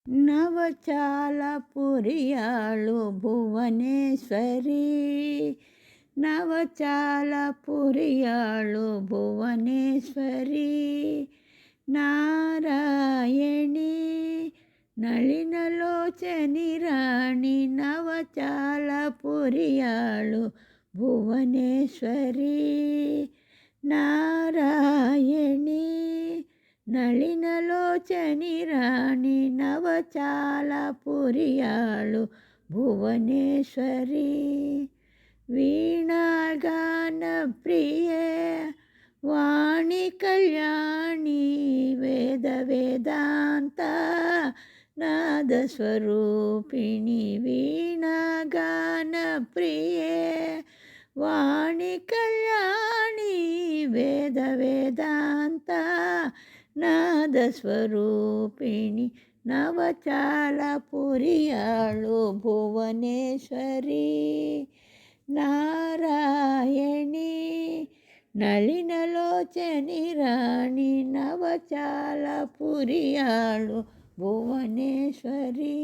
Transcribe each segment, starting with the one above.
ನವಚಾಲಪುರಿಯಾಳು ಭುವನೇಶ್ವರಿ, ನವಚಾಲಪುರಿಯಾಳು ಭುವನೇಶ್ವರಿ, ನಾರಾಯಣಿ ನಳಿನಲೋಚನಿ ರಾಣಿ, ನವಚಾಲಪುರಿಯಾಳು ಭುವನೇಶ್ವರಿ, ನಾರಾಯಣಿ ನಳಿನಲೋಚನಿ ರಾಣಿ, ನವಚಾಲಪುರಿಯಾಳು ಭುವನೇಶ್ವರಿ, ವೀಣಾಗಾನ ಪ್ರಿಯೆ ವಾಣಿ ಕಲ್ಯಾಣಿ, ವೇದ ವೇದಾಂತ ನಾದ ಸ್ವರೂಪಿಣಿ, ವೀಣಾಗಾನ ಪ್ರಿಯೆ ವಾಣಿ ಕಲ್ಯಾಣಿ, ವೇದ ವೇದಾಂತ ನಾದ ಸ್ವರೂಪಿಣಿ, ನವಚಾಲಪುರಿಯಾಳು ಭುವನೇಶ್ವರಿ, ನಾರಾಯಣಿ ನಳಿನಲೋಚನಿ ರಾಣಿ, ನವಚಾಲಪುರಿಯಾಳು ಭುವನೇಶ್ವರಿ.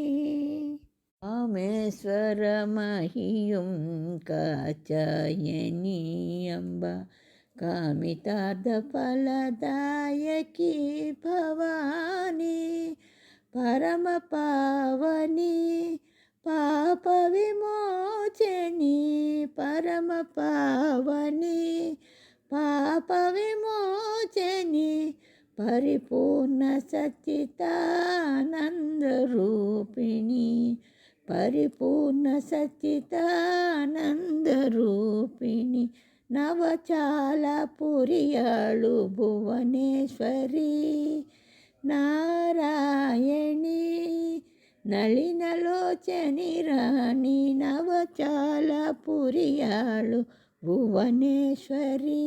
ಕಾಮೇಶ್ವರ ಮಹಿಯುಂ ಕಾಚಾಯನಿ ಅಂಬ, ಕಾಮಿತಾರ್ಥ ಫಲದಾಯಕಿ ಭವಾನಿ, ಪರಮ ಪಾವನಿ ಪಾಪ ವಿಮೋಚನಿ, ಪರಮ ಪಾವನಿ ಪಾಪ ವಿಮೋಚನಿ, ಪರಿಪೂರ್ಣ ಸಚ್ಚಿದಾನಂದ ರೂಪಿಣಿ, ಪರಿಪೂರ್ಣ ಸಚ್ಚಿದಾನಂದ ರೂಪಿಣಿ, ನವಚಾಲಪುರಿಯಾಳು ಭುವನೇಶ್ವರಿ, ನಾರಾಯಣಿ ನಳಿನಲೋಚನಿ ರಾಣಿ, ನವಚಾಲಪುರಿಯಾಳು ಭುವನೇಶ್ವರಿ,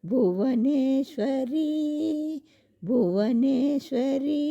ಭುವನೇಶ್ವರಿ, ಭುವನೇಶ್ವರಿ.